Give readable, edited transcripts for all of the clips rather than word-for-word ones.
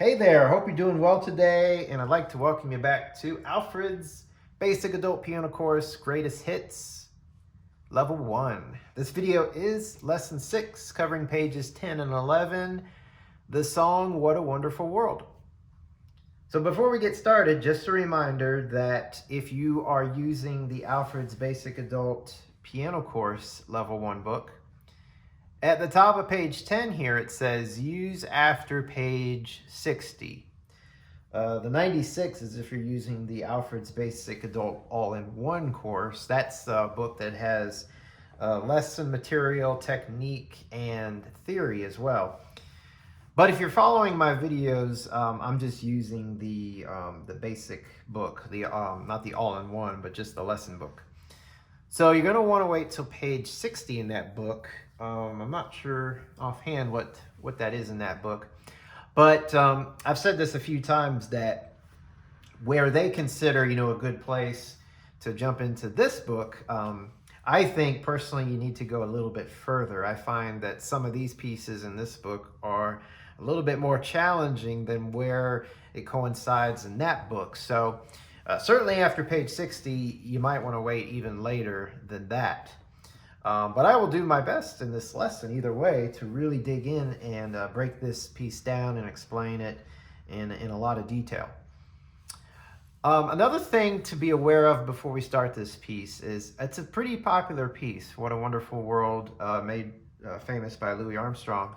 Hey there, hope you're doing well today, and I'd like to welcome you back to Alfred's Basic Adult Piano Course, Greatest Hits, Level 1. This video is Lesson 6, covering pages 10 and 11, the song, What a Wonderful World. So before we get started, just a reminder that if you are using the Alfred's Basic Adult Piano Course Level 1 book, at the top of page 10 here, it says use after page 60. The 96 is if you're using the Alfred's Basic Adult All-in-One course. That's a book that has lesson material, technique, and theory as well. But if you're following my videos, I'm just using the basic book, not the all-in-one, but just the lesson book. So you're going to want to wait till page 60 in that book. I'm not sure offhand what that is in that book. But I've said this a few times that where they consider, a good place to jump into this book, I think personally you need to go a little bit further. I find that some of these pieces in this book are a little bit more challenging than where it coincides in that book. So certainly after page 60, you might want to wait even later than that. But I will do my best in this lesson either way to really dig in and break this piece down and explain it in a lot of detail. Another thing to be aware of before we start this piece is it's a pretty popular piece, What a Wonderful World, made famous by Louis Armstrong.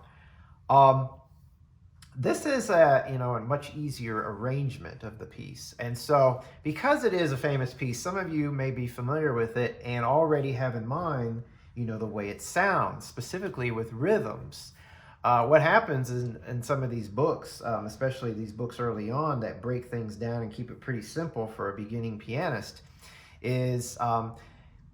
This is a much easier arrangement of the piece. And so because it is a famous piece, some of you may be familiar with it and already have in mind the way it sounds, specifically with rhythms. What happens in some of these books, especially these books early on that break things down and keep it pretty simple for a beginning pianist, is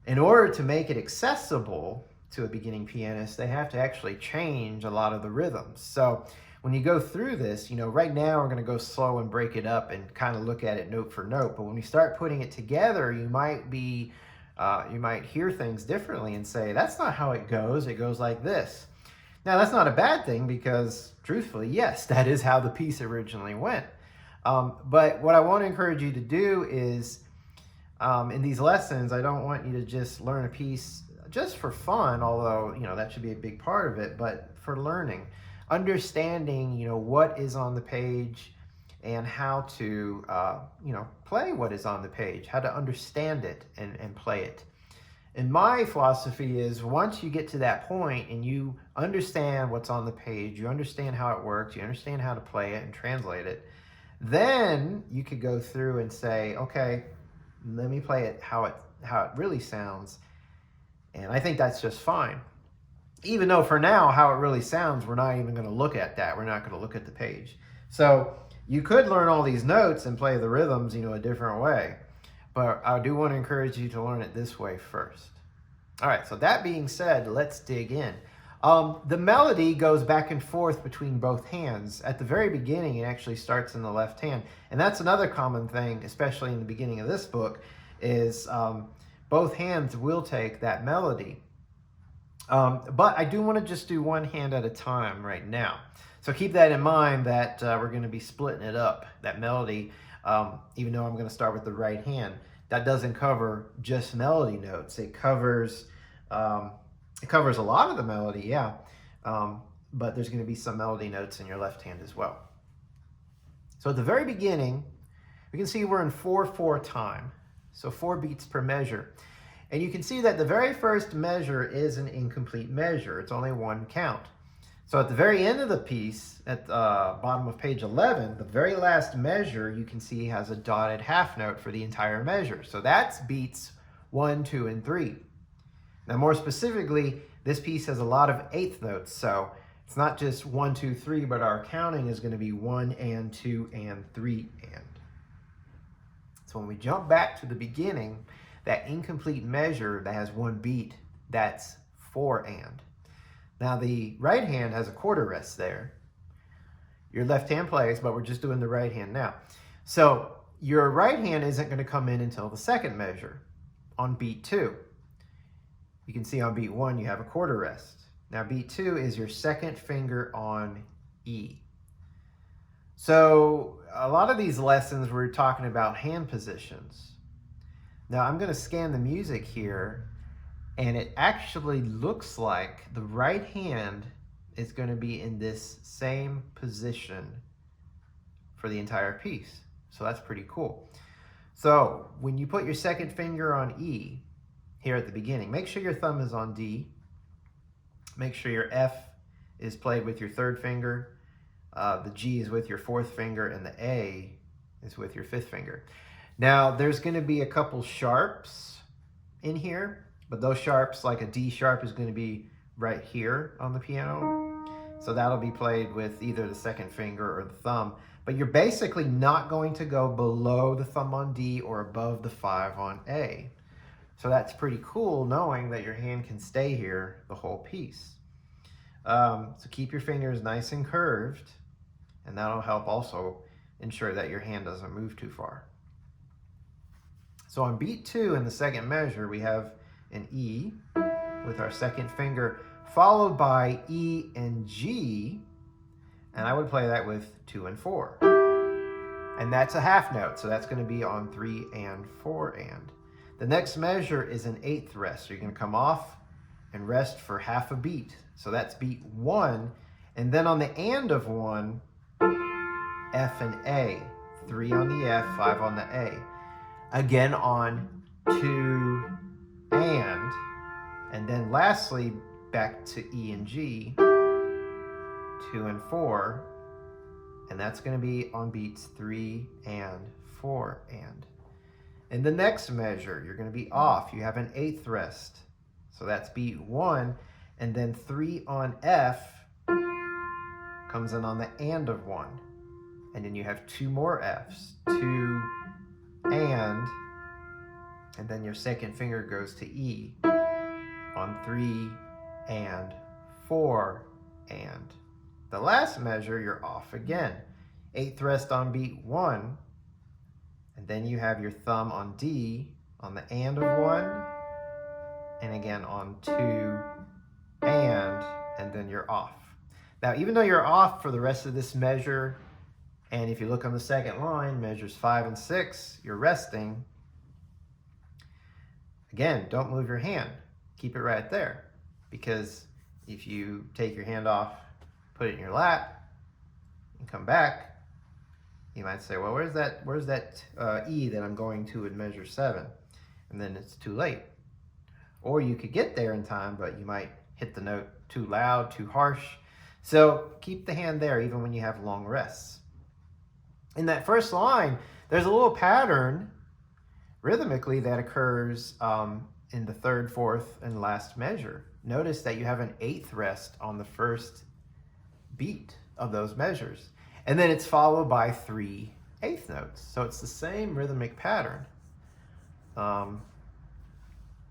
in order to make it accessible to a beginning pianist, they have to actually change a lot of the rhythms. So when you go through this, right now we're going to go slow and break it up and kind of look at it note for note. But when we start putting it together, you might hear things differently and say, that's not how it goes. It goes like this. Now, that's not a bad thing because, truthfully, yes, that is how the piece originally went. But what I want to encourage you to do is, in these lessons, I don't want you to just learn a piece just for fun, although, that should be a big part of it, but for learning, understanding, what is on the page and how to, play what is on the page, how to understand it and play it. And my philosophy is once you get to that point and you understand what's on the page, you understand how it works, you understand how to play it and translate it, then you could go through and say, okay, let me play it how it really sounds. And I think that's just fine. Even though for now, how it really sounds, we're not even going to look at that. We're not going to look at the page. So you could learn all these notes and play the rhythms, a different way. But I do want to encourage you to learn it this way first. All right, so that being said, let's dig in. The melody goes back and forth between both hands. At the very beginning, it actually starts in the left hand. And that's another common thing, especially in the beginning of this book, is both hands will take that melody. But I do want to just do one hand at a time right now. So keep that in mind that we're going to be splitting it up, that melody. Even though I'm going to start with the right hand, that doesn't cover just melody notes. It covers a lot of the melody, yeah. But there's going to be some melody notes in your left hand as well. So at the very beginning, we can see we're in 4/4 time. So 4 beats per measure. And you can see that the very first measure is an incomplete measure. It's only one count. So at the very end of the piece, at the bottom of page 11, the very last measure you can see has a dotted half note for the entire measure. So that's beats 1, 2, and 3. Now more specifically, this piece has a lot of eighth notes. So it's not just 1, 2, 3, but our counting is going to be 1 and 2 and 3 and. So when we jump back to the beginning, that incomplete measure that has one beat, that's 4 and. Now the right hand has a quarter rest there. Your left hand plays, but we're just doing the right hand now. So your right hand isn't going to come in until the second measure on beat 2. You can see on beat 1 you have a quarter rest. Now beat 2 is your second finger on E. So a lot of these lessons we're talking about hand positions. Now I'm going to scan the music here, and it actually looks like the right hand is going to be in this same position for the entire piece. So that's pretty cool. So when you put your second finger on E here at the beginning, make sure your thumb is on D. Make sure your F is played with your third finger. The G is with your fourth finger, and the A is with your fifth finger. Now, there's going to be a couple sharps in here, but those sharps, like a D sharp, is going to be right here on the piano. So that'll be played with either the second finger or the thumb. But you're basically not going to go below the thumb on D or above the 5 on A. So that's pretty cool, knowing that your hand can stay here the whole piece. So keep your fingers nice and curved, and that'll help also ensure that your hand doesn't move too far. So on beat 2 in the second measure, we have an E with our second finger, followed by E and G, and I would play that with 2 and 4. And that's a half note, so that's going to be on 3 and 4 and. The next measure is an 8th rest. So you're going to come off and rest for half a beat. So that's beat 1, and then on the and of 1, F and A. 3 on the F, 5 on the A. Again on 2 and then lastly back to E and G, 2 and 4, and that's going to be on beats 3 and 4 and. In the next measure, you're going to be off. You have an 8th rest, so that's beat 1, and then 3 on F comes in on the and of 1, and then you have 2 more Fs, 2 and then your second finger goes to E on 3 and 4 and. The last measure, you're off again. 8th rest on beat 1, and then you have your thumb on D on the and of 1, and again on 2 and then you're off. Now, even though you're off for the rest of this measure, and if you look on the second line, measures 5 and 6, you're resting. Again, don't move your hand. Keep it right there, because if you take your hand off, put it in your lap, and come back, you might say, well, where's that E that I'm going to in measure 7? And then it's too late. Or you could get there in time, but you might hit the note too loud, too harsh. So keep the hand there even when you have long rests. In that first line, there's a little pattern rhythmically that occurs in the 3rd, 4th, and last measure. Notice that you have an 8th rest on the first beat of those measures. And then it's followed by 3 8th notes. So it's the same rhythmic pattern.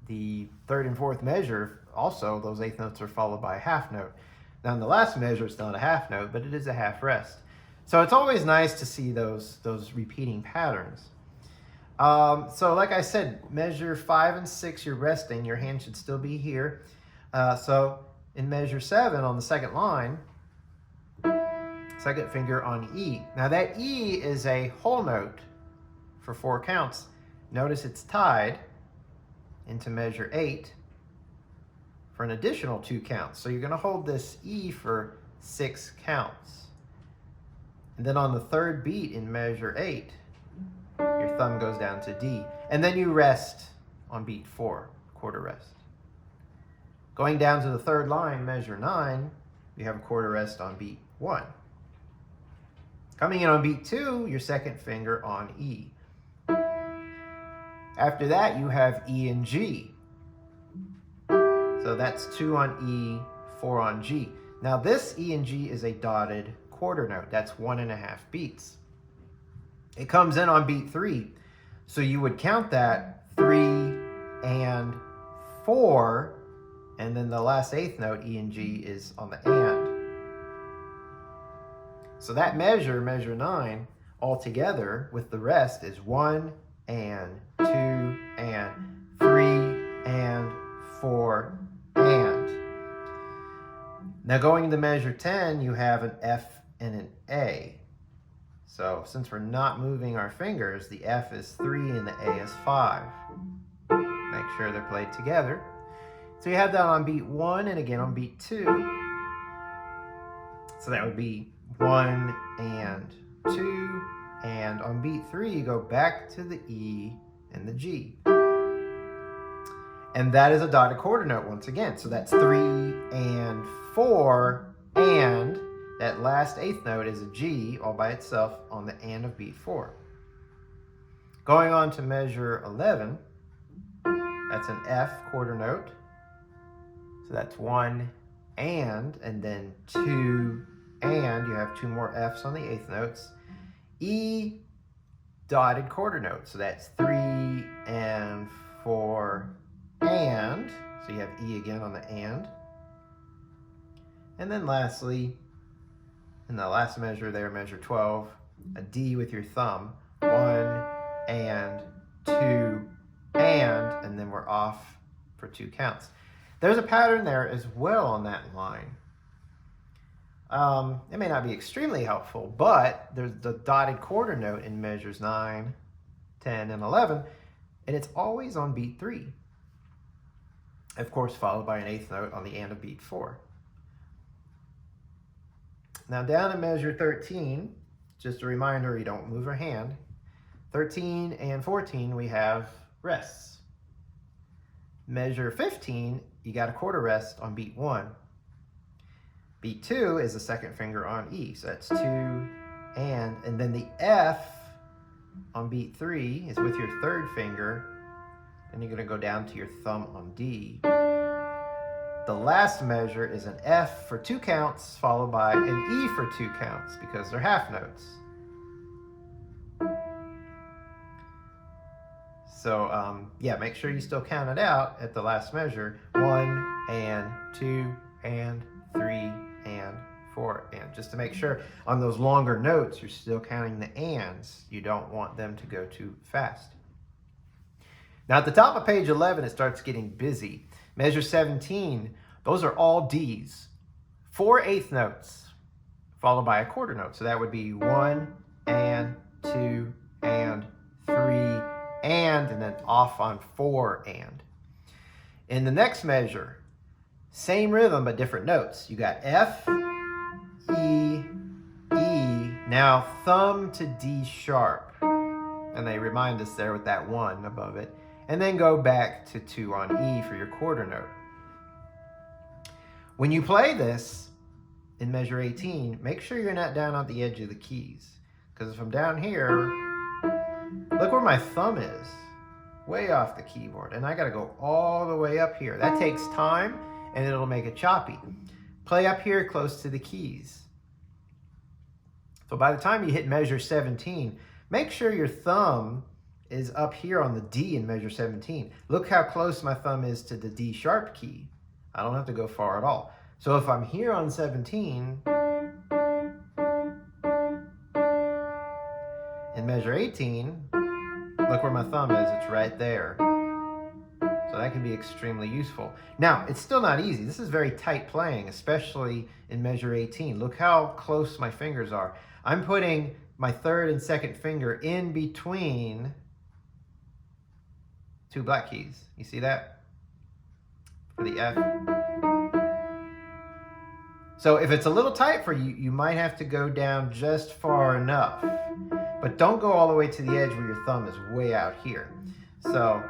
The 3rd and 4th measure, also, those 8th notes are followed by a half note. Now in the last measure, it's not a half note, but it is a half rest. So it's always nice to see those repeating patterns. So like I said, measure 5 and 6, you're resting. Your hand should still be here. So in measure 7 on the second line, second finger on E. Now that E is a whole note for 4 counts. Notice it's tied into measure 8 for an additional 2 counts. So you're going to hold this E for 6 counts. And then on the 3rd beat in measure 8, your thumb goes down to D. And then you rest on beat 4, quarter rest. Going down to the 3rd line, measure 9, you have a quarter rest on beat 1. Coming in on beat 2, your second finger on E. After that, you have E and G. So that's 2 on E, 4 on G. Now this E and G is a dotted quarter note. That's 1.5 beats. It comes in on beat 3. So you would count that 3 and 4, and then the last 8th note, E and G, is on the and. So that measure, measure 9, altogether with the rest is 1 and 2 and 3 and 4 and. Now going into measure 10, you have an F and an A. So since we're not moving our fingers, the F is 3 and the A is 5. Make sure they're played together. So you have that on beat 1 and again on beat 2. So that would be 1 and 2. And on beat 3, you go back to the E and the G. And that is a dotted quarter note once again. So that's 3 and 4, and that last eighth note is a G all by itself on the and of beat 4. Going on to measure 11, that's an F quarter note. So that's 1 and then 2 and, you have 2 more Fs on the eighth notes. E dotted quarter note, so that's 3 and 4 and, so you have E again on the and. And then lastly, in the last measure there, measure 12, a D with your thumb, 1 and 2 and then we're off for 2 counts. There's a pattern there as well on that line. It may not be extremely helpful, but there's the dotted quarter note in measures 9, 10, and 11, and it's always on beat 3. Of course, followed by an eighth note on the and of beat 4. Now down in measure 13, just a reminder, you don't move your hand. 13 and 14, we have rests. Measure 15, you got a quarter rest on beat 1. Beat 2 is the second finger on E, so that's 2 and then the F on beat 3 is with your third finger, and you're going to go down to your thumb on D. The last measure is an F for 2 counts, followed by an E for 2 counts, because they're half notes. So yeah, make sure you still count it out at the last measure. 1 and 2 and 3 and 4 and, just to make sure on those longer notes you're still counting the ands. You don't want them to go too fast. Now at the top of page 11 it starts getting busy. Measure 17, those are all Ds. 4 eighth notes followed by a quarter note. So that would be 1 and 2 and 3 and then off on 4 and. In the next measure, same rhythm, but different notes. You got F, E, E. Now thumb to D sharp. And they remind us there with that 1 above it. And then go back to 2 on E for your quarter note. When you play this in measure 18, make sure you're not down on the edge of the keys. Because if I'm down here, look where my thumb is. Way off the keyboard. And I got to go all the way up here. That takes time, and it'll make it choppy. Play up here close to the keys. So by the time you hit measure 17, make sure your thumb is up here on the D in measure 17. Look how close my thumb is to the D sharp key. I don't have to go far at all. So if I'm here on 17, in measure 18, look where my thumb is, it's right there. So that can be extremely useful. Now, it's still not easy. This is very tight playing, especially in measure 18. Look how close my fingers are. I'm putting my third and second finger in between 2 black keys. You see that? For the F. So if it's a little tight for you, you might have to go down just far enough. But don't go all the way to the edge where your thumb is way out here. So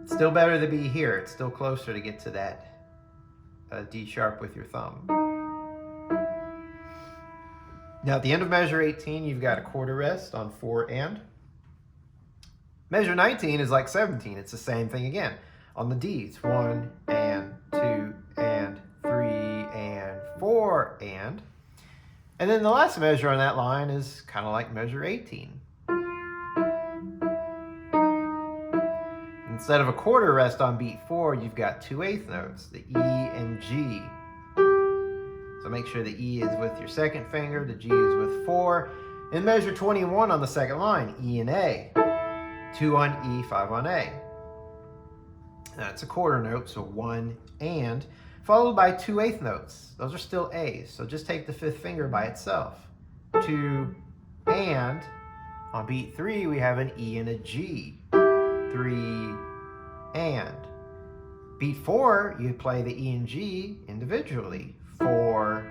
it's still better to be here. It's still closer to get to that D sharp with your thumb. Now at the end of measure 18, you've got a quarter rest on 4 and. Measure 19 is like 17. It's the same thing again. On the Ds, 1 and 2 and 3 and 4 and. And then the last measure on that line is kind of like measure 18. Instead of a quarter rest on beat 4, you've got 2 eighth notes, the E and G. So make sure the E is with your second finger, the G is with 4. In measure 21 on the second line, E and A. 2 on E, 5 on A. That's a quarter note, so 1 and, followed by 2 eighth notes. Those are still A's, so just take the 5th finger by itself. 2 and. On beat 3, we have an E and a G. 3 and. Beat 4, you play the E and G individually. 4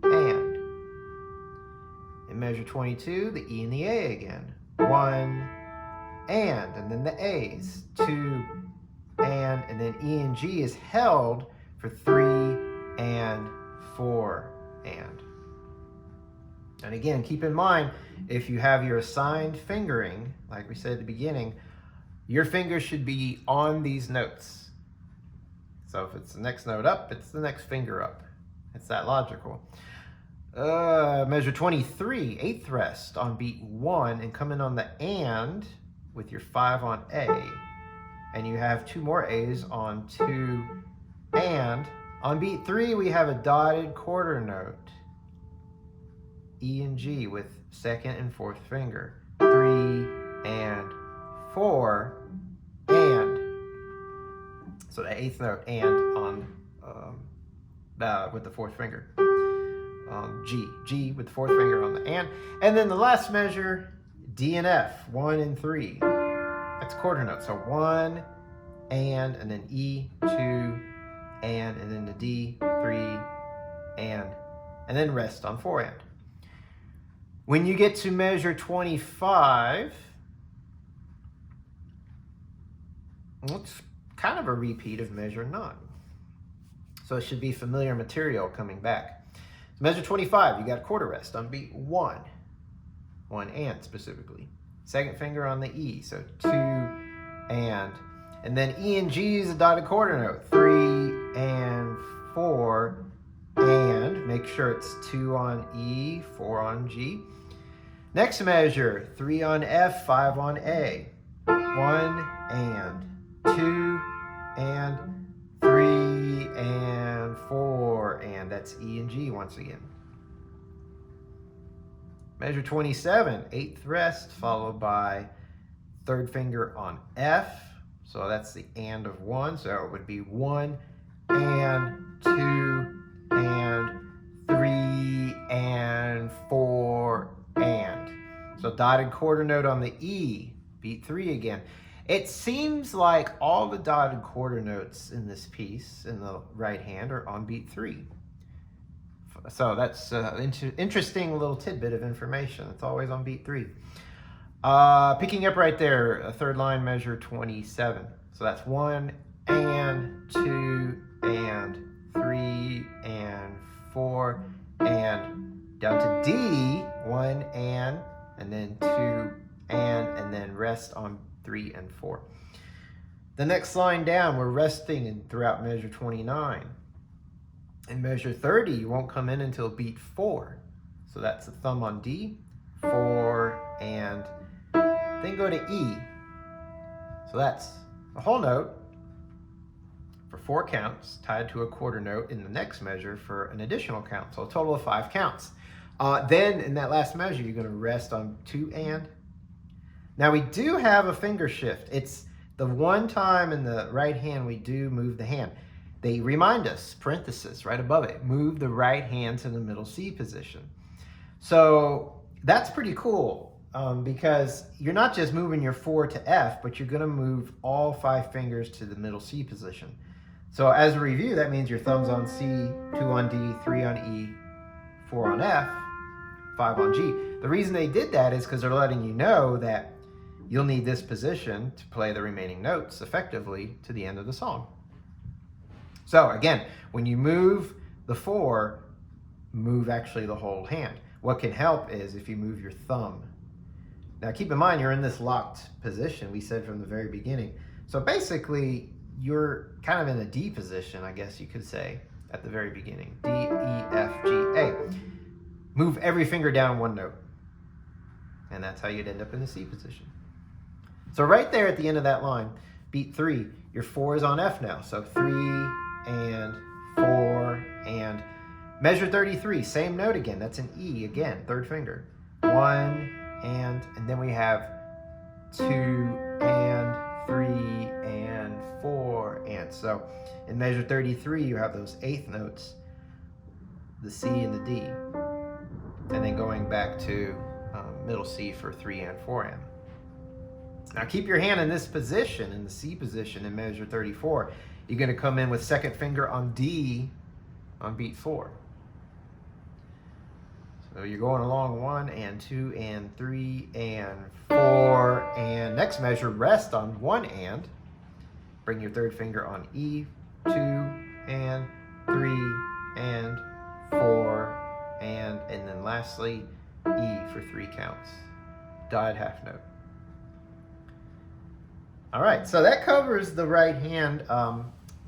and. In measure 22, the E and the A again. 1 and then the A's. 2 and then E and G is held for 3 and 4 and. And again, keep in mind, if you have your assigned fingering, like we said at the beginning, your fingers should be on these notes. So if it's the next note up, it's the next finger up. It's that logical. Measure 23, 8th rest on beat 1, and come in on the and with your 5 on A. And you have 2 more A's on 2 and. On beat 3, we have a dotted quarter note. E and G with 2nd and 4th finger. 3 and 4 and. So the 8th note and on with the 4th finger. G with the 4th finger on the and. And then the last measure, D and F, 1 and 3. That's quarter note. So 1 and then E, 2 and then the D, 3 and then rest on 4 and. When you get to measure 25, it's kind of a repeat of measure 9. So it should be familiar material coming back. So measure 25, you got a quarter rest on beat 1. 1 and specifically. 2nd finger on the E, so 2 and then E and G is a dotted quarter note. 3 and 4 and. Make sure it's 2 on E, 4 on G. Next measure, 3 on F, 5 on A. 1 and 2 and 3 and 4 and. That's E and G once again. Measure 27, 8th rest, followed by 3rd finger on F. So that's the and of 1. So it would be 1 and 2 and 3 and 4 and. So dotted quarter note on the E, beat 3 again. It seems like all the dotted quarter notes in this piece in the right hand are on beat 3. So that's an interesting little tidbit of information. It's always on beat 3. Picking up right there, a 3rd line, measure 27. So that's 1 and 2 and 3 and 4 and down to D, 1 and then 2 and then rest on 3 and 4. The next line down, we're resting throughout measure 29. In measure 30, you won't come in until beat 4. So that's the thumb on D, 4 and then go to E. So that's a whole note for 4 counts tied to a quarter note in the next measure for an additional count. So a total of 5 counts. Then in that last measure, you're going to rest on 2 and. Now we do have a finger shift. It's the one time in the right hand we do move the hand. They remind us, parenthesis right above it, move the right hand to the middle C position. So that's pretty cool because you're not just moving your 4 to F, but you're going to move all 5 fingers to the middle C position. So as a review, that means your thumb's on C, 2 on D, 3 on E, 4 on F, 5 on G. The reason they did that is because they're letting you know that you'll need this position to play the remaining notes effectively to the end of the song. So again, when you move the 4, move actually the whole hand. What can help is if you move your thumb. Now keep in mind, you're in this locked position, we said from the very beginning. So basically, you're kind of in a D position, I guess you could say, at the very beginning. D, E, F, G, A. Move every finger down 1 note. And that's how you'd end up in the C position. So right there at the end of that line, beat 3, your 4 is on F now. So 3 and 4 and. Measure 33, same note again. That's an E again, 3rd finger. 1 and then we have 2 and 3 and 4 and. So in measure 33, you have those 8th notes, the C and the D. And then going back to middle C for 3 and 4 and. Now keep your hand in this position, in the C position in measure 34. You're going to come in with second finger on D on beat 4. So you're going along 1 and 2 and 3 and 4, and next measure rest on 1 and. Bring your third finger on E, 2 and 3 and 4 and then lastly E for 3 counts. Dotted half note. All right, so that covers the right hand,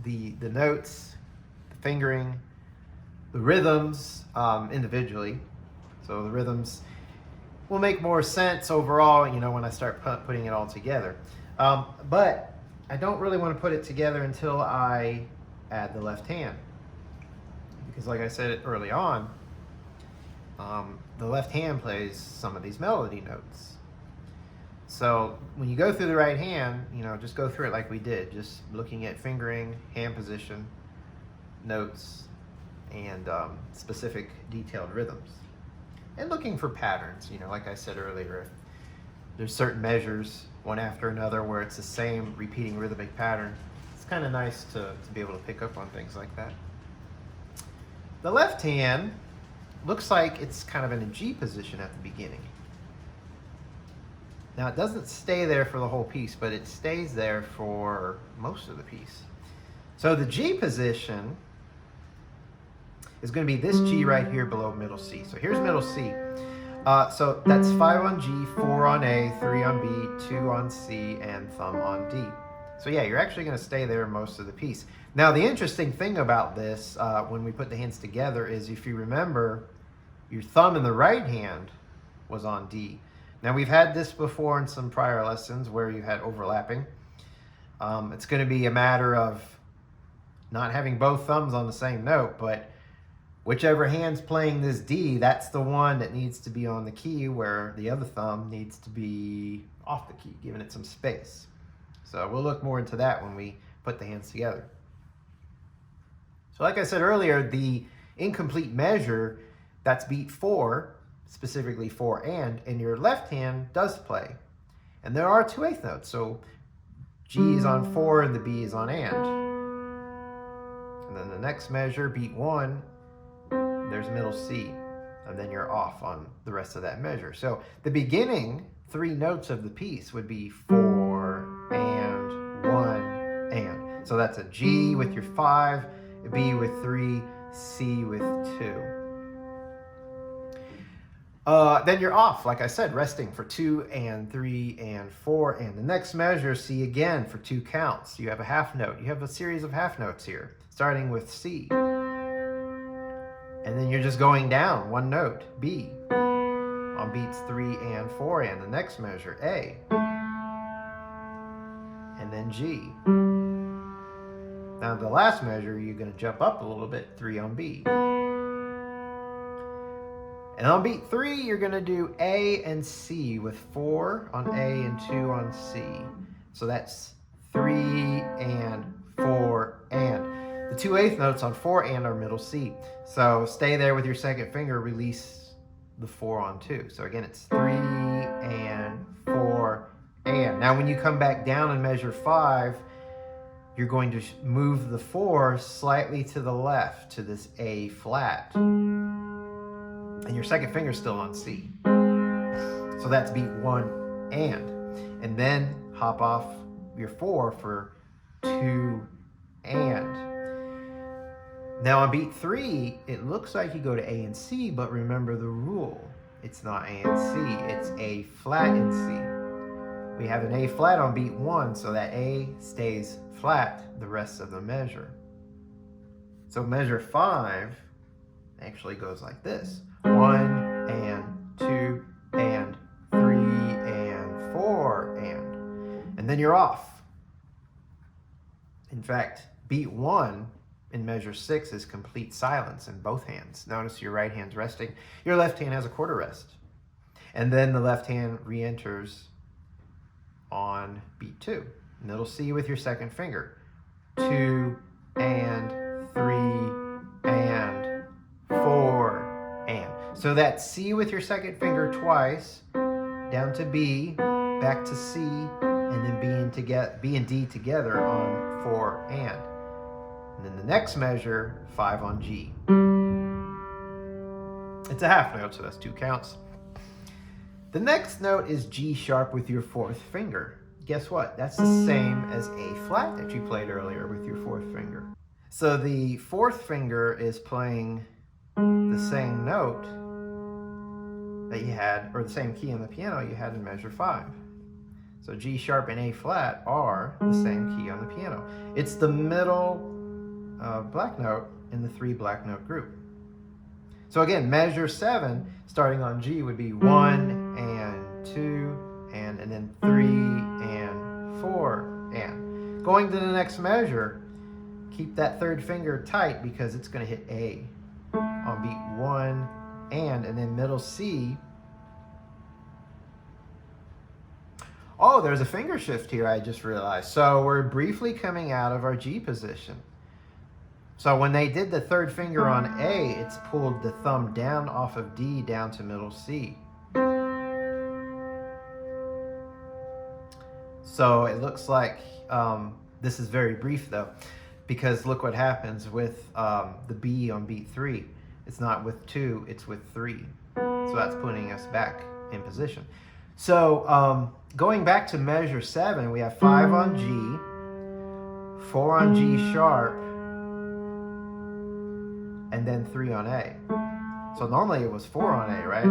the notes, the fingering, the rhythms individually. So the rhythms will make more sense overall, you know, when I start putting it all together. But I don't really want to put it together until I add the left hand. Because like I said early on, the left hand plays some of these melody notes. So when you go through the right hand, you know, just go through it like we did, just looking at fingering, hand position, notes, and specific detailed rhythms. And looking for patterns, you know, like I said earlier, there's certain measures, one after another, where it's the same repeating rhythmic pattern. It's kind of nice to be able to pick up on things like that. The left hand looks like it's kind of in a G position at the beginning. Now it doesn't stay there for the whole piece, but it stays there for most of the piece. So the G position is going to be this G right here below middle C. So here's middle C. So that's 5 on G, 4 on A, 3 on B, 2 on C, and thumb on D. So yeah, you're actually going to stay there most of the piece. Now the interesting thing about this, when we put the hands together, is if you remember, your thumb in the right hand was on D. Now we've had this before in some prior lessons where you had overlapping. It's going to be a matter of not having both thumbs on the same note, but whichever hand's playing this D, that's the one that needs to be on the key, where the other thumb needs to be off the key, giving it some space. So we'll look more into that when we put the hands together. So like I said earlier, the incomplete measure, that's beat 4, specifically 4 and your left hand does play. And there are 2/8 notes, so G is on 4 and the B is on and. And then the next measure, beat 1, there's middle C, and then you're off on the rest of that measure. So the beginning 3 notes of the piece would be 4 and 1 and. So that's a G with your 5, a B with 3, C with 2. Then you're off, like I said, resting for 2 and 3 and 4 and. The next measure, C again for 2 counts. You have a half note. You have a series of half notes here, starting with C. And then you're just going down 1 note, B, on beats 3 and 4 and. The next measure, A, and then G. Now the last measure, you're going to jump up a little bit, 3 on B. And on beat 3, you're going to do A and C with 4 on A and 2 on C. So that's 3 and 4 and. The 2/8 notes on 4 and are middle C. So stay there with your second finger, release the 4 on 2. So again, it's 3 and 4 and. Now when you come back down in measure 5, you're going to move the 4 slightly to the left to this A flat. And your second finger's still on C. So that's beat 1 and. And then hop off your 4 for 2 and. Now on beat 3, it looks like you go to A and C, but remember the rule. It's not A and C, it's A flat and C. We have an A flat on beat 1, so that A stays flat the rest of the measure. So measure 5 actually goes like this. 1 and 2 and 3 and 4 and then you're off. In fact, beat 1 in measure 6 is complete silence in both hands. Notice your right hand's resting. Your left hand has a quarter rest. And then the left hand re-enters on beat 2. Middle C with your second finger. 2 and 3 and 4 and. So that C with your second finger twice, down to B, back to C, and then B and D together on 4 and. And then the next measure, 5 on G. It's a half note, so that's 2 counts. The next note is G sharp with your 4th finger. Guess what? That's the same as A flat that you played earlier with your 4th finger. So the 4th finger is playing the same note that you had, or the same key on the piano you had in measure 5. So G sharp and A flat are the same key on the piano. It's the middle black note in the 3 black note group. So again, measure 7 starting on G would be 1 and 2 and then 3 and 4 and. Going to the next measure, keep that 3rd finger tight because it's going to hit A on beat 1 and then middle C. Oh, there's a finger shift here, I just realized. So we're briefly coming out of our G position. So when they did the 3rd finger on A, it's pulled the thumb down off of D down to middle C. So it looks like, this is very brief though, because look what happens with the B on beat 3. It's not with 2, it's with 3. So that's putting us back in position. So going back to measure 7, we have 5 on G, 4 on G sharp, and then 3 on A. So normally it was 4 on A, right?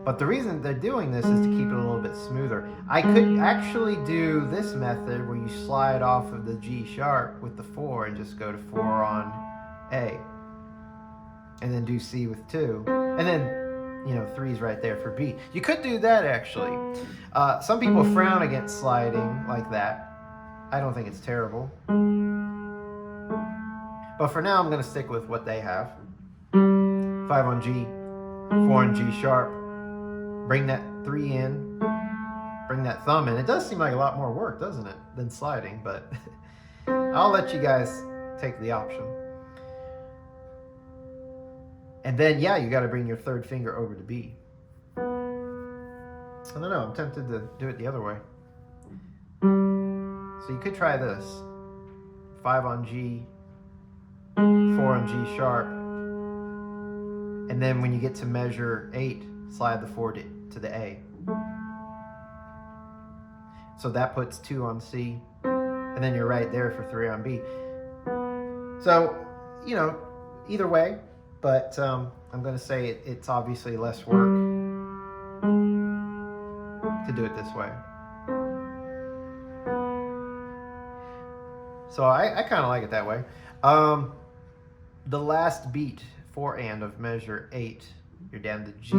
But the reason they're doing this is to keep it a little bit smoother. I could actually do this method where you slide off of the G sharp with the 4 and just go to 4 on A. And then do C with 2. And then, you know, 3's right there for B. You could do that actually. Some people frown against sliding like that. I don't think it's terrible. But for now, I'm going to stick with what they have. 5 on G, 4 on G sharp. Bring that 3 in. Bring that thumb in. It does seem like a lot more work, doesn't it, than sliding, but I'll let you guys take the option. And then, yeah, you got to bring your 3rd finger over to B. I don't know, I'm tempted to do it the other way. So you could try this. 5 on G, 4 on G sharp, and then when you get to measure 8, slide the 4 to the A. So that puts 2 on C, and then you're right there for 3 on B. So, you know, either way, but I'm going to say it's obviously less work to do it this way. So I kind of like it that way. The last beat, 4 and of measure 8, you're down to G,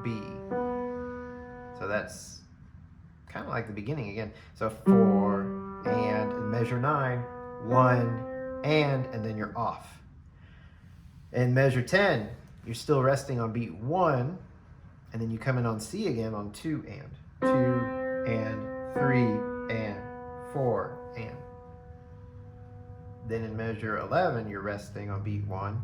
B. So that's kind of like the beginning again. So 4 and measure 9, 1 and then you're off. In measure 10, you're still resting on beat 1, and then you come in on C again on 2 and 3 and 4 and. Then in measure 11, you're resting on beat 1.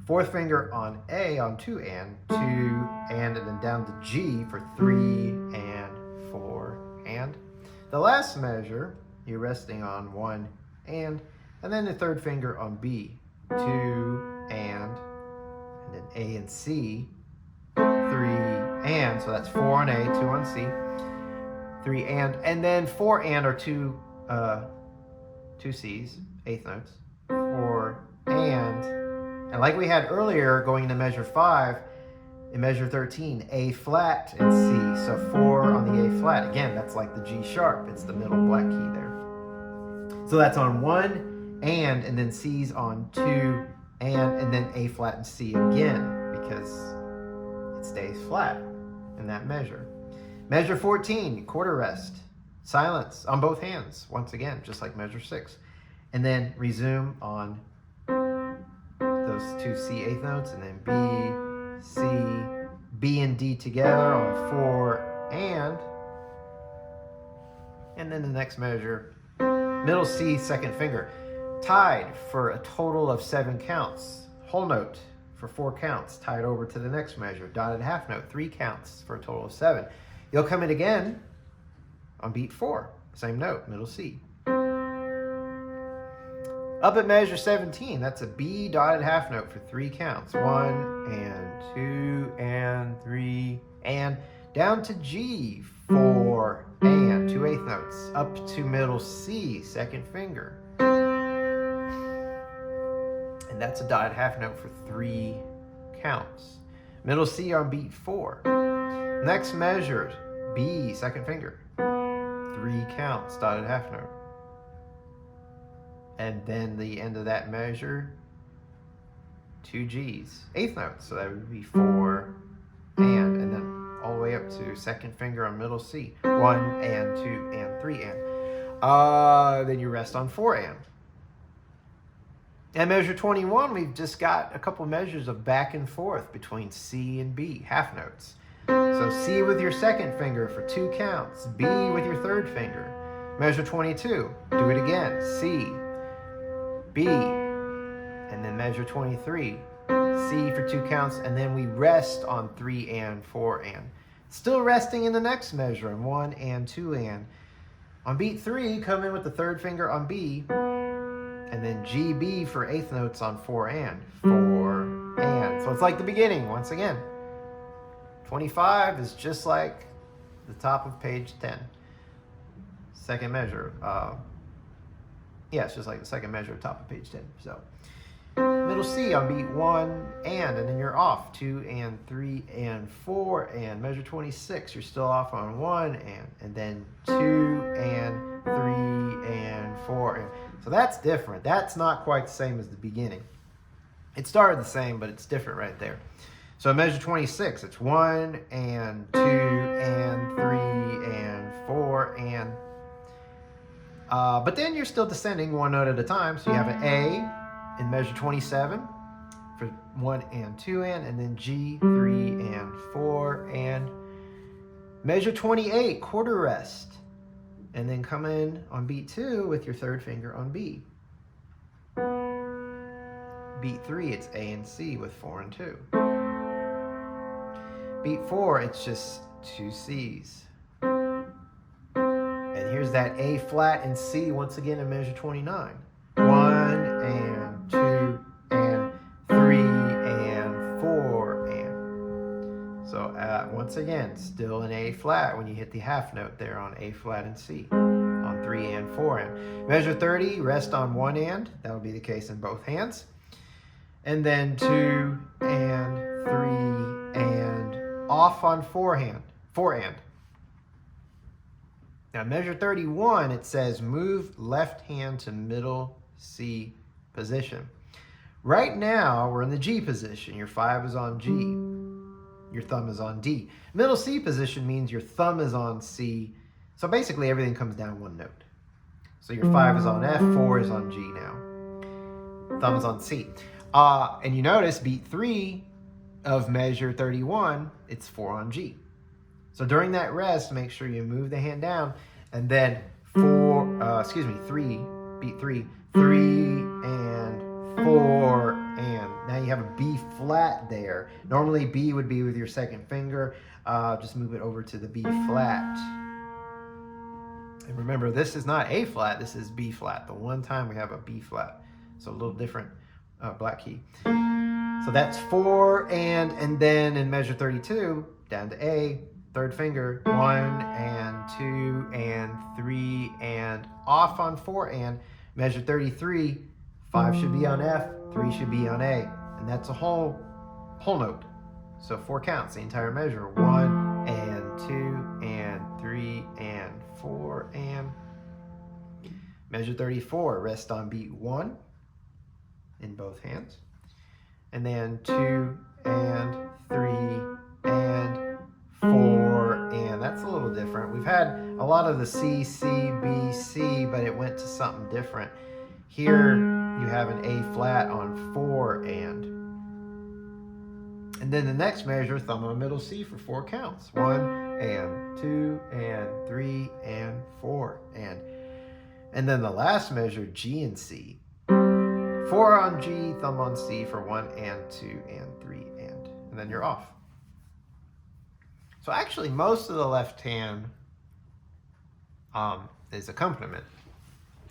4th finger on A on 2 and then down to G for 3 and 4 and. The last measure, you're resting on 1 and then the 3rd finger on B, 2 and then A and C, 3 and, so that's 4 on A, 2 on C, 3 and then 4 and are two C's, 8th notes, 4 and like we had earlier going into measure 5, in measure 13, A flat and C, so 4 on the A flat. Again, that's like the G sharp, it's the middle black key there. So that's on 1 and then C's on 2 and then A flat and C again, because it stays flat in that measure. Measure 14, quarter rest, silence on both hands, once again, just like measure 6. And then resume on those 2 C 8th notes, and then B, C, B and D together on 4 and then the next measure, middle C, 2nd finger, tied for a total of 7 counts. Whole note, for 4 counts. Tie it over to the next measure. Dotted half note, 3 counts for a total of 7. You'll come in again on beat 4. Same note, middle C. Up at measure 17, that's a B dotted half note for 3 counts. 1 and 2 and 3 and down to G, 4 and 2 eighth notes. Up to middle C, second finger. And that's a dotted half note for 3 counts. Middle C on beat 4. Next measure, B, second finger. 3 counts, dotted half note. And then the end of that measure, 2 G's, eighth notes. So that would be 4 and then all the way up to second finger on middle C. 1 and 2 and 3 and. Then you rest on 4 and. At measure 21, we've just got a couple measures of back and forth between C and B, half notes. So C with your second finger for 2 counts, B with your third finger. Measure 22, do it again, C, B, and then measure 23, C for 2 counts, and then we rest on 3 and 4 and. Still resting in the next measure on 1 and 2 and. On beat 3, come in with the third finger on B, and then G, B for eighth notes on 4 and. 4 and. So it's like the beginning once again. 25 is just like the top of page 10. Second measure. Yeah, it's just like the second measure, top of page 10. So middle C on beat 1 and then you're off 2 and 3 and 4 and. Measure 26, you're still off on 1 and then 2 and 3 and 4 and. So that's different. That's not quite the same as the beginning. It started the same, but it's different right there. So measure 26, it's 1 and 2 and 3 and 4 and. But then you're still descending one note at a time. So you have an A in measure 27 for 1 and 2 and then G, 3 and 4 and. Measure 28, quarter rest. And then come in on beat 2 with your third finger on B. Beat 3, it's A and C with 4 and 2. Beat 4, it's just 2 C's. And here's that A flat and C once again in measure 29. 1 and 2 and 3 and 4 and. So once again, still an A flat when you hit the half note there on A flat and C on 3 and 4 and. Measure 30, rest on 1 and. That would be the case in both hands. And then 2 and 3 and off on 4 and. Now measure 31, it says move left hand to middle C position. Right now, we're in the G position. Your 5 is on G. Your thumb is on D. Middle C position means your thumb is on C. So basically everything comes down one note. So your 5 is on F, 4 is on G now. Thumb is on C. And you notice beat 3 of measure 31, it's 4 on G. So during that rest, make sure you move the hand down and then 3, beat 3, 3 and 4 and. Now you have a B flat there. Normally B would be with your second finger. Just move it over to the B flat. And remember, this is not A flat, this is B flat. The one time we have a B flat. So a little different black key. So that's 4 and then in measure 32, down to A, third finger, 1 and 2 and 3 and off on 4 and. Measure 33, 5 should be on F, 3 should be on A, and that's a whole note. So 4 counts, the entire measure, 1 and 2 and 3 and 4 and. Measure 34, rest on beat 1 in both hands. And then 2 and 3 and 4 and. That's a little different. We've had a lot of the C, C, B, C, but it went to something different. Here you have an A flat on 4 and. And then the next measure, thumb on middle C for 4 counts. 1 and 2 and 3 and 4 and. And then the last measure, G and C. 4 on G, thumb on C for 1 and 2 and 3 and then you're off. So actually most of the left hand is accompaniment.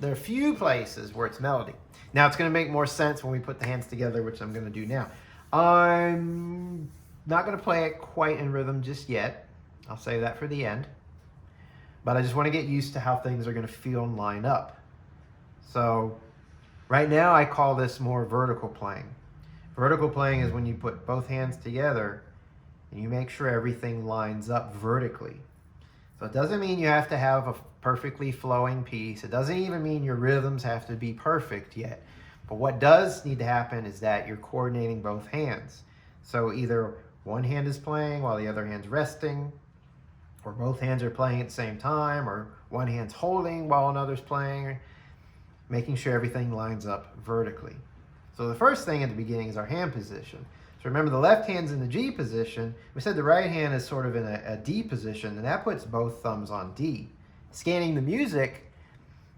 There are a few places where it's melody. Now it's going to make more sense when we put the hands together, which I'm going to do now. I'm not going to play it quite in rhythm just yet. I'll save that for the end. But I just want to get used to how things are going to feel and line up. So right now I call this more vertical playing. Vertical playing is when you put both hands together and you make sure everything lines up vertically. So it doesn't mean you have to have a perfectly flowing piece. It doesn't even mean your rhythms have to be perfect yet. But what does need to happen is that you're coordinating both hands. So either one hand is playing while the other hand's resting, or both hands are playing at the same time, or one hand's holding while another's playing, making sure everything lines up vertically. So the first thing at the beginning is our hand position. So remember, the left hand's in the G position. We said the right hand is sort of in a D position, and that puts both thumbs on D. Scanning the music,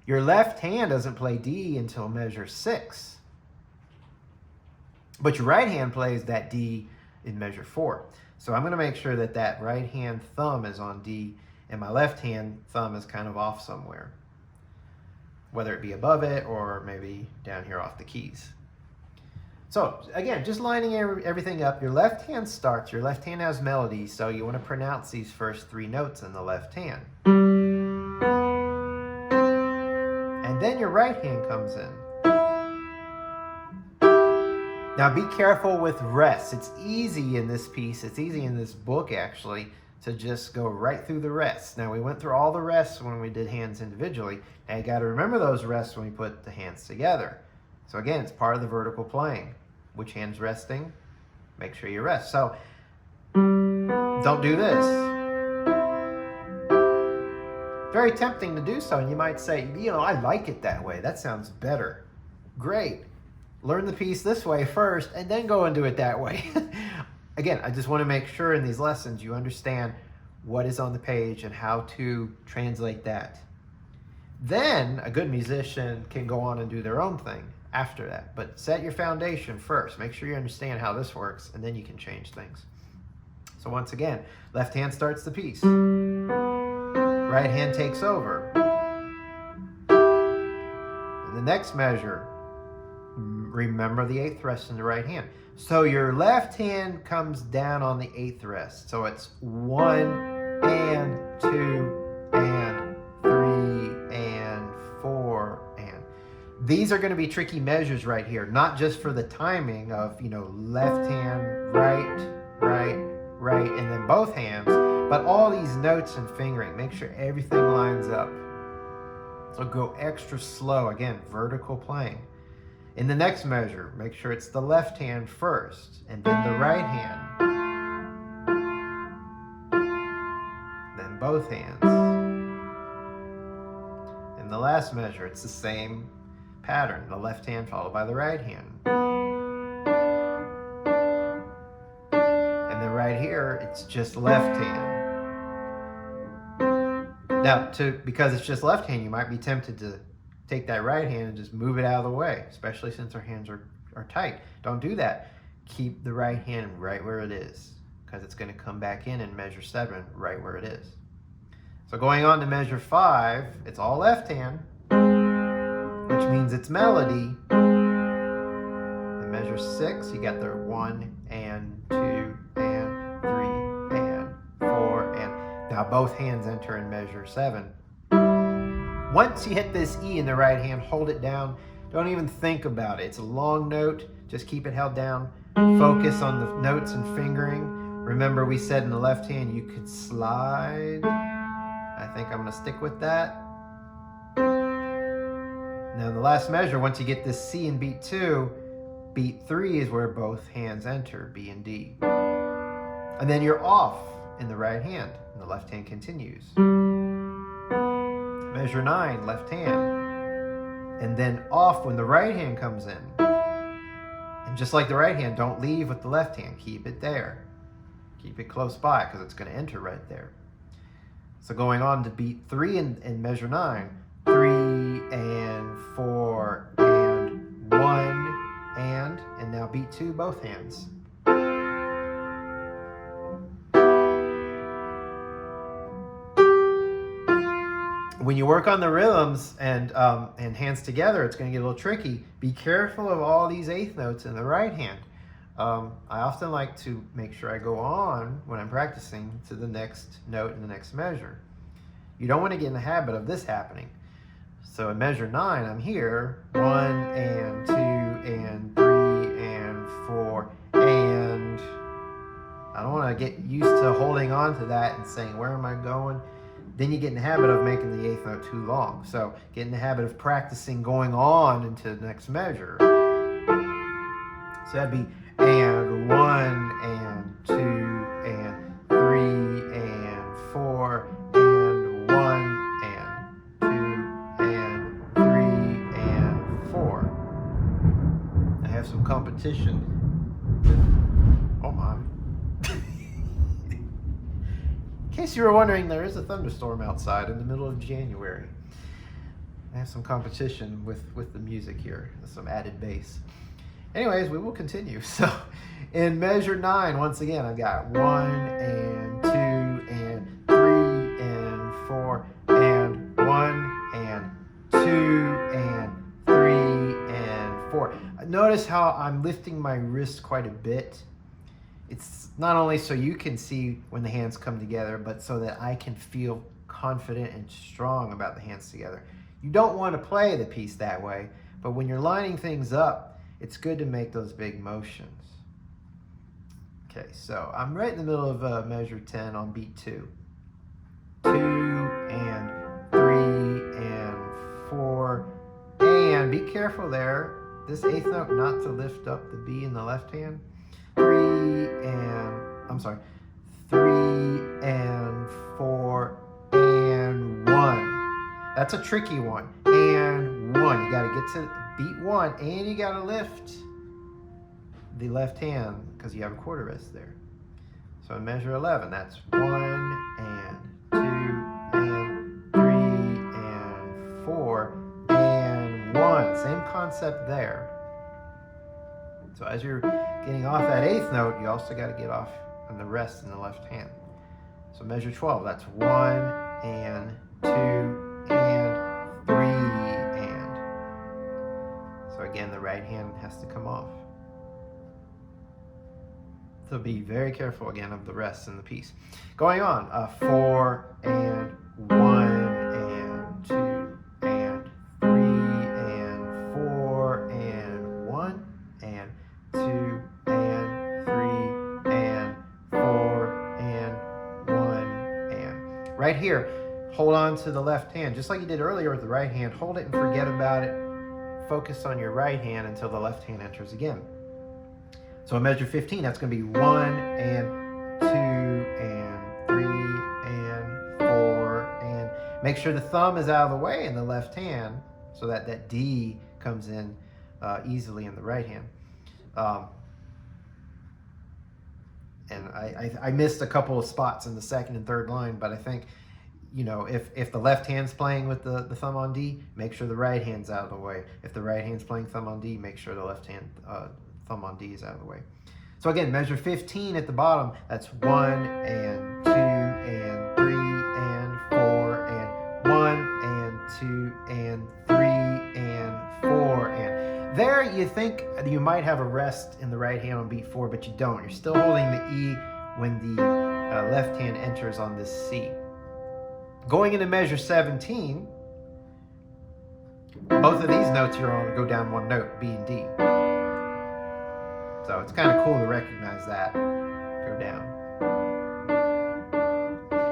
your left hand doesn't play D until measure 6. But your right hand plays that D in measure 4. So I'm going to make sure that that right hand thumb is on D, and my left hand thumb is kind of off somewhere, whether it be above it or maybe down here off the keys. So again, just lining everything up. Your left hand starts, your left hand has melody, so you want to pronounce these first 3 notes in the left hand. And then your right hand comes in. Now be careful with rests. It's easy in this piece, it's easy in this book actually, to just go right through the rests. Now we went through all the rests when we did hands individually, and you got to remember those rests when we put the hands together. So again, it's part of the vertical playing. Which hand's resting? Make sure you rest. So don't do this. Very tempting to do so, and you might say, you know, I like it that way. That sounds better. Great. Learn the piece this way first, and then go and do it that way. Again, I just want to make sure in these lessons you understand what is on the page and how to translate that. Then a good musician can go on and do their own thing after that. But set your foundation first. Make sure you understand how this works, and then you can change things. So once again, left hand starts the piece. Right hand takes over. In the next measure, remember the 8th rest in the right hand. So your left hand comes down on the 8th rest. So it's 1 and 2 and 3 and 4 and. These are going to be tricky measures right here, not just for the timing of, you know, left hand, right, right, right, and then both hands, but all these notes and fingering. Make sure everything lines up. So go extra slow. Again, vertical playing. In the next measure, make sure it's the left hand first, and then the right hand. Then both hands. In the last measure, it's the same pattern. The left hand followed by the right hand. And then right here, it's just left hand. Now, because it's just left hand, you might be tempted to take that right hand and just move it out of the way, especially since our hands are tight. Don't do that. Keep the right hand right where it is, because it's going to come back in measure 7 right where it is. So going on to measure 5, it's all left hand, which means it's melody. In measure 6, you got the 1 and 2 and 3 and 4 and now both hands enter in measure 7. Once you hit this E in the right hand, hold it down. Don't even think about it. It's a long note. Just keep it held down. Focus on the notes and fingering. Remember, we said in the left hand you could slide. I think I'm going to stick with that. Now, in the last measure, once you get this C in beat 2, beat 3 is where both hands enter, B and D. And then you're off in the right hand, and the left hand continues. Measure 9, left hand. And then off when the right hand comes in. And just like the right hand, don't leave with the left hand. Keep it there. Keep it close by because it's going to enter right there. So going on to beat 3 in measure 9. 3 and 4 and 1 beat 2, both hands. When you work on the rhythms and hands together, it's going to get a little tricky. Be careful of all these eighth notes in the right hand. I often like to make sure I go on when I'm practicing to the next note in the next measure. You don't want to get in the habit of this happening. So in measure 9, I'm here, 1 and 2 and 3 and 4, and I don't want to get used to holding on to that and saying, where am I going? Then you get in the habit of making the eighth note too long. So get in the habit of practicing going on into the next measure. So that'd be and 1 and 2 and 3 and 4 and 1 and 2 and 3 and 4. I have some competition. Oh my. In case you were wondering, there is a thunderstorm outside in the middle of January. I have some competition with the music here, some added bass. Anyways, we will continue. So in measure 9, once again, I've got 1 and 2 and 3 and 4 and 1 and 2 and 3 and 4. Notice how I'm lifting my wrist quite a bit. It's not only so you can see when the hands come together, but so that I can feel confident and strong about the hands together. You don't want to play the piece that way, but when you're lining things up, it's good to make those big motions. Okay, so I'm right in the middle of measure 10 on beat 2. 2 and 3 and 4, and be careful there, this eighth note not to lift up the B in the left hand. 3 and 4 and 1. That's a tricky one. And 1. You got to get to beat 1, and you got to lift the left hand because you have a quarter rest there. So in measure 11, that's 1 and 2 and 3 and 4 and 1. Same concept there. So as you're getting off that eighth note, you also got to get off on the rest in the left hand. So measure 12, that's 1 and 2 and 3 and. So again, the right hand has to come off. So be very careful again of the rest in the piece. Going on, 4 and 1 and 2 and 3 and 4 and 1 and 2 and 3 and 4 and 1 and. Right here, hold on to the left hand. Just like you did earlier with the right hand, hold it and forget about it. Focus on your right hand until the left hand enters again. So in measure 15, that's going to be 1 and 2 and 3 and 4 and. Make sure the thumb is out of the way in the left hand so that that D comes in easily in the right hand. And I missed a couple of spots in the second and third line, but I think, you know, if the left hand's playing with the thumb on D, make sure the right hand's out of the way. If the right hand's playing thumb on D, make sure the left hand thumb on D is out of the way. So again, measure 15 at the bottom, that's 1 and 2 and 3 and 4 and 1 and 2 and 3 and 4 and. There you think you might have a rest in the right hand on beat 4, but you don't. You're still holding the E when the left hand enters on this C. Going into measure 17, both of these notes you're on go down one note, B and D. So it's kind of cool to recognize that. Go down.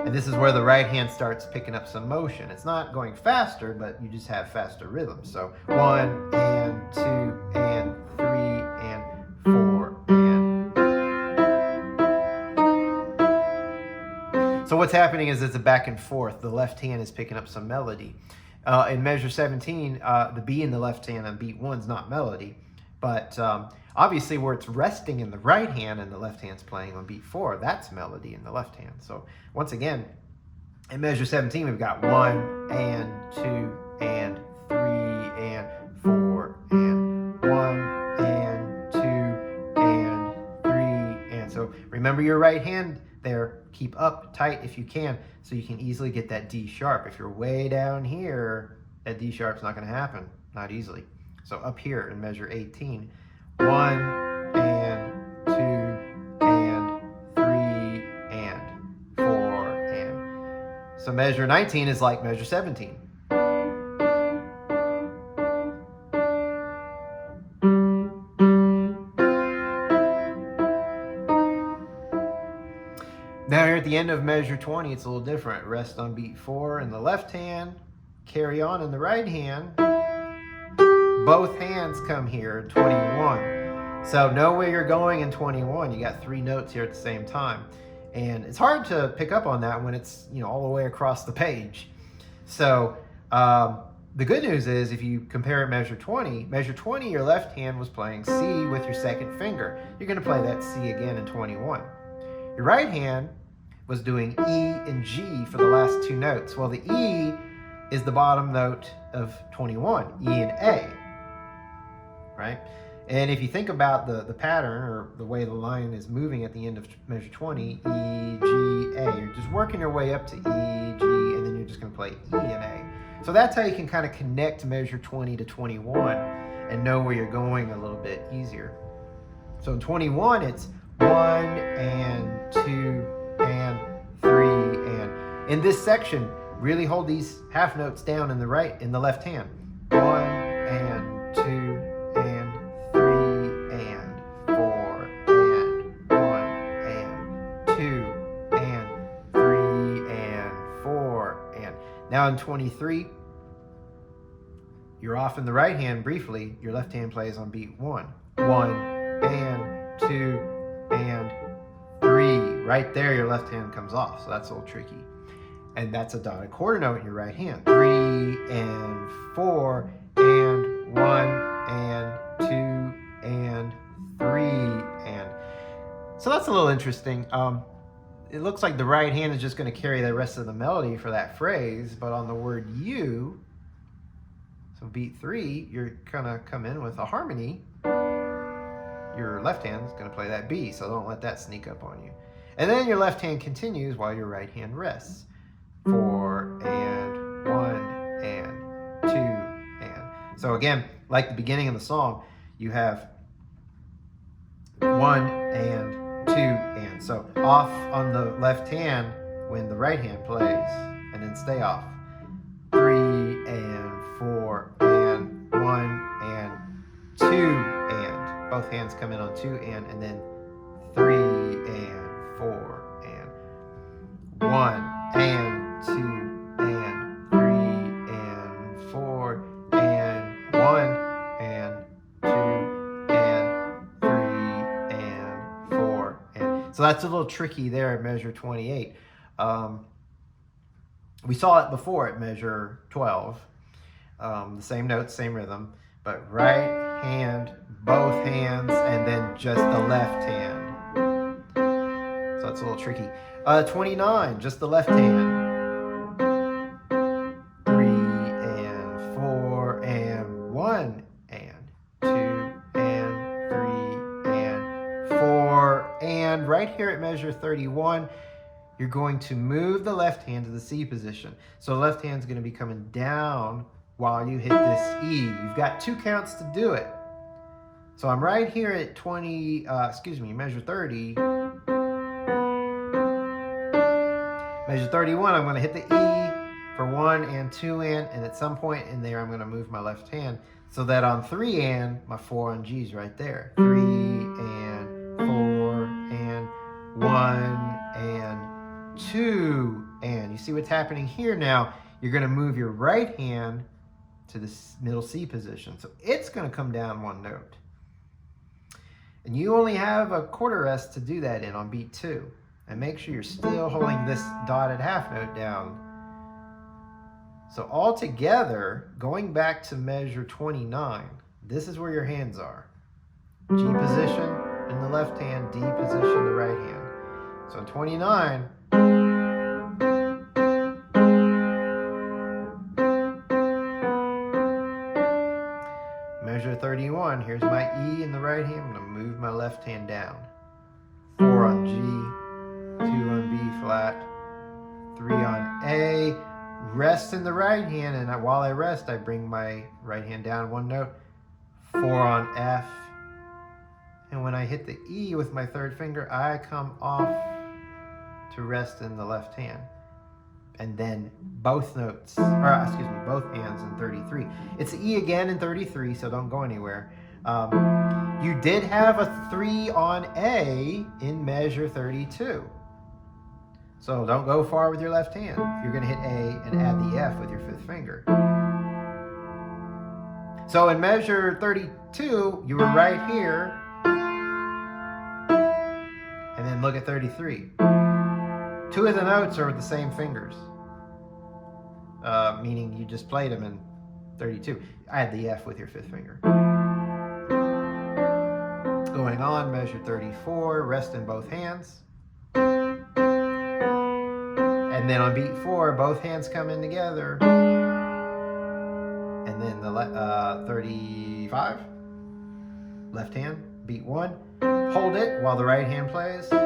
And this is where the right hand starts picking up some motion. It's not going faster, but you just have faster rhythm. So 1 and 2 and 3 and 4 and. So what's happening is it's a back and forth. The left hand is picking up some melody. In measure 17, the B in the left hand on beat 1 is not melody, but obviously where it's resting in the right hand and the left hand's playing on beat 4, that's melody in the left hand. So once again, in measure 17, we've got 1 and 2 and 3 and 4 and 1 and 2 Remember your right hand there, keep up tight if you can, so you can easily get that D sharp. If you're way down here, that D sharp's not going to happen, not easily. So up here in measure 18, 1 and 2 and 3 and 4 and. So measure 19 is like measure 17. Now here at the end of measure 20, it's a little different. Rest on beat 4 in the left hand, carry on in the right hand. Both hands come here in 21. So know where you're going in 21. You got 3 notes here at the same time. And it's hard to pick up on that when it's, all the way across the page. So the good news is if you compare measure 20, your left hand was playing C with your second finger. You're going to play that C again in 21. Your right hand was doing E and G for the last 2 notes. Well, the E is the bottom note of 21, E and A, right? And if you think about the pattern or the way the line is moving at the end of measure 20, E, G, A, you're just working your way up to E, G, and then you're just going to play E and A. So that's how you can kind of connect measure 20 to 21 and know where you're going a little bit easier. So in 21, it's 1 and 2 and 3 and. In this section, really hold these half notes down in the left hand. 1 and 2 and 3 and 4 and 1 and 2 and 3 and 4 and. Now in 23, you're off in the right hand briefly. Your left hand plays on beat 1. 1 and 2 and 3. Right there, your left hand comes off, so that's a little tricky. And that's a dotted quarter note in your right hand. 3 and 4 and 1 and 2 and 3 and. So that's a little interesting. It looks like the right hand is just going to carry the rest of the melody for that phrase, but on the word you, so beat 3, you're going to come in with a harmony. Your left hand is going to play that B, so don't let that sneak up on you. And then your left hand continues while your right hand rests. 4 and 1 and 2 and. So again, like the beginning of the song, you have 1 and 2 and. So off on the left hand when the right hand plays, and then stay off. 3 and 4 and 1 and 2 and. Both hands come in on 2 and then 3 and 4 and 1 and 2 and 3 and 4 and 1 and 2 and 3 and 4 and. So that's a little tricky there at measure 28. We saw it before at measure 12. The same notes, same rhythm, but right hand, both hands, and then just the left hand. So that's a little tricky. 29, just the left hand. 3 and 4 and 1 and 2 and 3 and 4 and. Right here at measure 31, you're going to move the left hand to the C position. So the left hand's going to be coming down while you hit this E. You've got 2 counts to do it. So I'm right here at measure 30. Measure 31, I'm going to hit the E for 1 and 2 and at some point in there I'm going to move my left hand so that on 3 and, my 4 on G is right there. 3 and 4 and 1 and 2 and. You see what's happening here now? You're going to move your right hand to the middle C position. So it's going to come down 1 note. And you only have a quarter rest to do that in on beat 2. And make sure you're still holding this dotted half note down. So all together, going back to measure 29, this is where your hands are. G position in the left hand, D position in the right hand. So in 29, measure 31, here's my E in the right hand. I'm going to move my left hand down. 4 4 on G, 2 on B flat, 3 on A. Rest in the right hand, and while I rest, I bring my right hand down 1 note, 4 on F. And when I hit the E with my 3rd finger, I come off to rest in the left hand. And then both notes, or excuse me, both hands in 33. It's the E again in 33, so don't go anywhere. You did have a 3 on A in measure 32. So don't go far with your left hand. You're going to hit A and add the F with your 5th finger. So in measure 32, you were right here. And then look at 33. 2 of the notes are with the same fingers, meaning you just played them in 32. Add the F with your 5th finger. Going on, measure 34, rest in both hands. And then on beat 4, both hands come in together. And then the 35, left hand, beat 1. Hold it while the right hand plays. And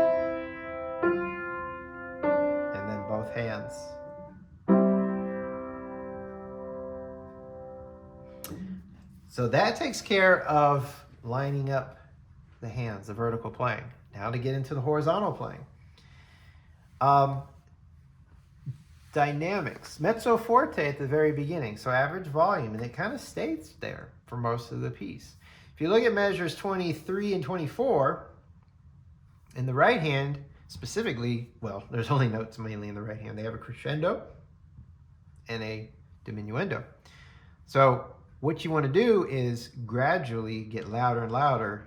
then both hands. So that takes care of lining up the hands, the vertical playing. Now to get into the horizontal playing. Dynamics. Mezzo forte at the very beginning, so average volume, and it kind of stays there for most of the piece. If you look at measures 23 and 24, in the right hand, specifically, well, there's only notes mainly in the right hand. They have a crescendo and a diminuendo. So what you want to do is gradually get louder and louder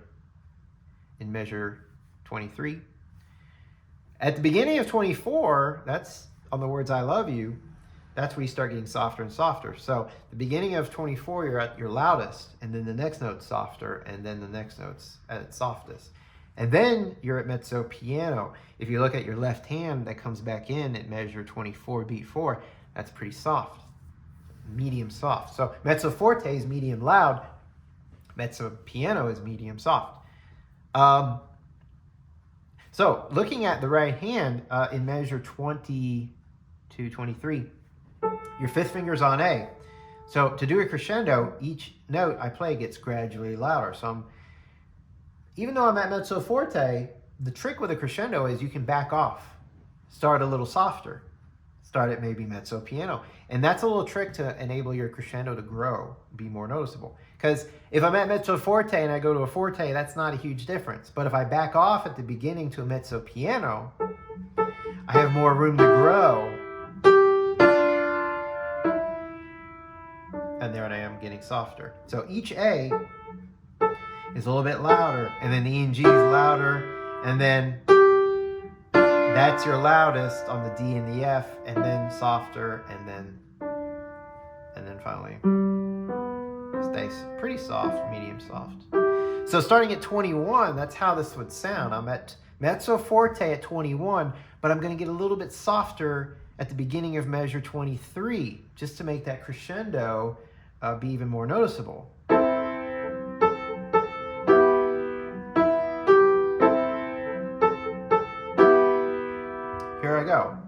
in measure 23. At the beginning of 24, that's on the words I love you, that's where you start getting softer and softer. So the beginning of 24, you're at your loudest, and then the next note's softer, and then the next note's at its softest. And then you're at mezzo piano. If you look at your left hand that comes back in at measure 24, beat 4, that's pretty soft, medium soft. So mezzo forte is medium loud, mezzo piano is medium soft. So looking at the right hand in measure 20 to 23, your 5th finger's on A. So to do a crescendo, each note I play gets gradually louder. So even though I'm at mezzo forte, the trick with a crescendo is you can back off, start a little softer, start at maybe mezzo piano. And that's a little trick to enable your crescendo to grow, be more noticeable. Because if I'm at mezzo forte and I go to a forte, that's not a huge difference. But if I back off at the beginning to a mezzo piano, I have more room to grow. And there I am getting softer. So each A is a little bit louder, and then the E and G is louder, and then that's your loudest on the D and the F, and then softer, and then finally stays pretty soft, medium soft. So starting at 21, that's how this would sound. I'm at mezzo forte at 21, but I'm going to get a little bit softer at the beginning of measure 23, just to make that crescendo be even more noticeable. Here I go.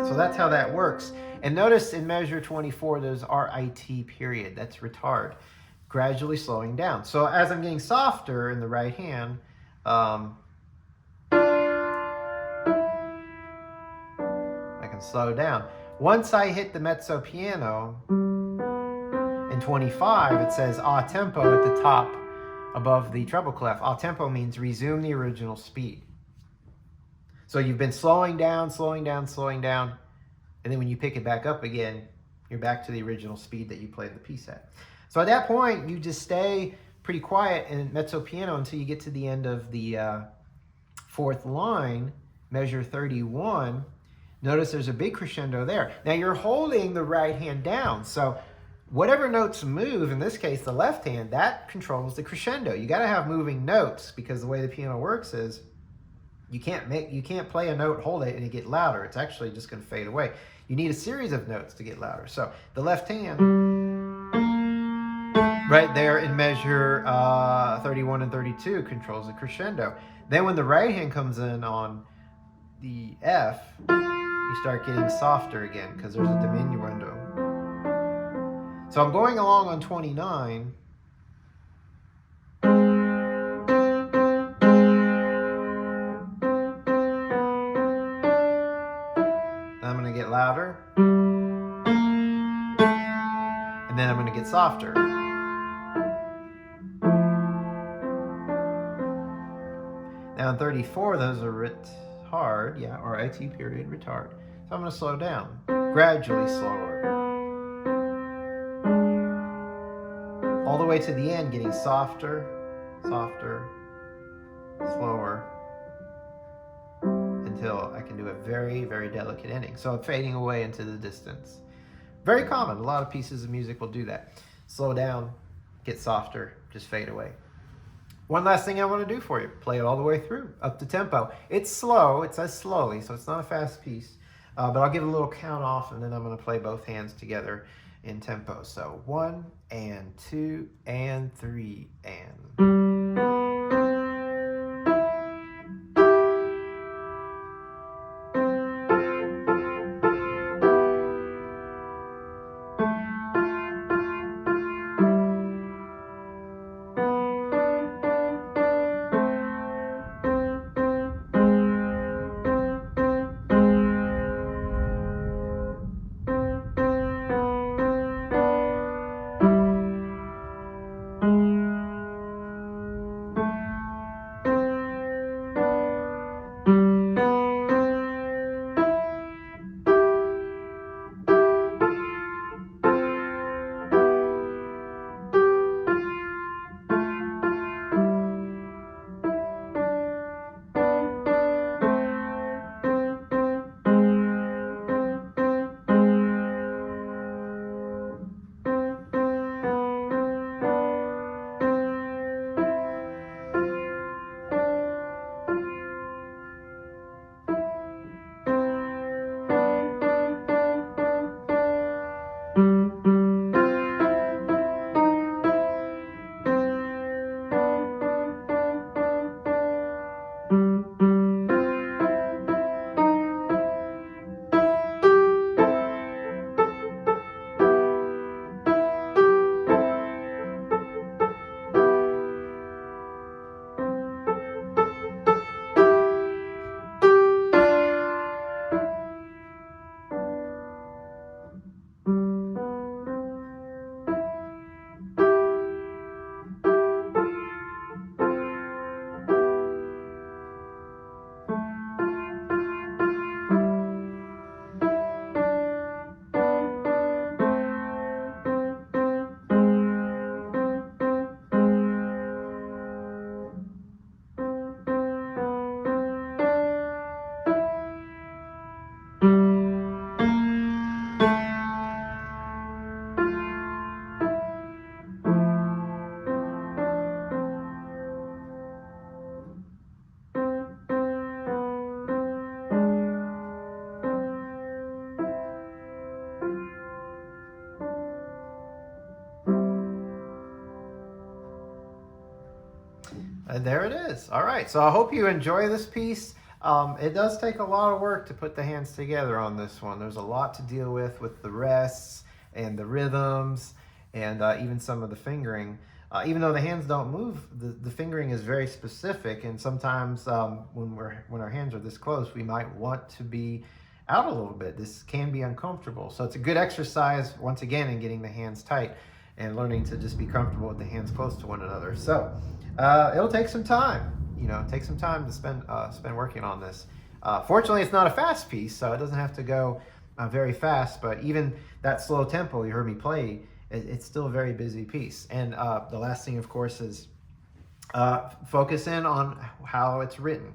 So that's how that works. And notice in measure 24, there's RIT period. That's retard, gradually slowing down. So as I'm getting softer in the right hand, I can slow down. Once I hit the mezzo piano, in 25, it says a tempo at the top above the treble clef. A tempo means resume the original speed. So you've been slowing down, slowing down, slowing down, and then when you pick it back up again, you're back to the original speed that you played the piece at. So at that point, you just stay pretty quiet in mezzo piano until you get to the end of the 4th line, measure 31. Notice there's a big crescendo there. Now you're holding the right hand down, so whatever notes move, in this case the left hand, that controls the crescendo. You got to have moving notes because the way the piano works is You can't play a note, hold it, and it get louder. It's actually just going to fade away. You need a series of notes to get louder. So the left hand, right there in measure 31 and 32, controls the crescendo. Then when the right hand comes in on the F, you start getting softer again because there's a diminuendo. So I'm going along on 29. I'm going to get louder. And then I'm going to get softer. Now in 34, those are retard, yeah, RIT period, retard. So I'm going to slow down, gradually slower. All the way to the end, getting softer, softer, slower, until I can do a very, very delicate ending. So I'm fading away into the distance. Very common. A lot of pieces of music will do that. Slow down, get softer, just fade away. One last thing I want to do for you, play it all the way through, up the tempo. It's slow, it says slowly, so it's not a fast piece, but I'll give a little count off, and then I'm going to play both hands together in tempo. So 1 and 2 and 3 and... And there it is. All right, so I hope you enjoy this piece. It does take a lot of work to put the hands together on this one. There's a lot to deal with the rests and the rhythms and even some of the fingering. Even though the hands don't move, the fingering is very specific, and sometimes when our hands are this close, we might want to be out a little bit. This can be uncomfortable. So it's a good exercise, once again, in getting the hands tight and learning to just be comfortable with the hands close to one another. So it'll take some time, take some time to spend working on this. Fortunately, it's not a fast piece, so it doesn't have to go very fast, but even that slow tempo you heard me play, it's still a very busy piece. And the last thing, of course, is focus in on how it's written.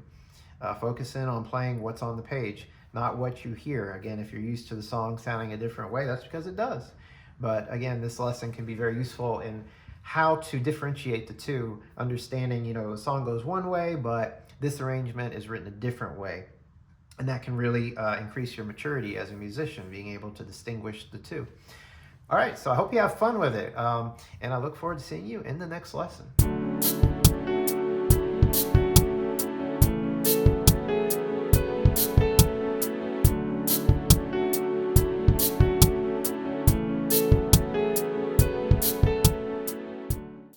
Focus in on playing what's on the page, not what you hear. Again, if you're used to the song sounding a different way, that's because it does. But again, this lesson can be very useful in how to differentiate the two, understanding, the song goes one way, but this arrangement is written a different way. And that can really increase your maturity as a musician, being able to distinguish the two. All right, so I hope you have fun with it. And I look forward to seeing you in the next lesson.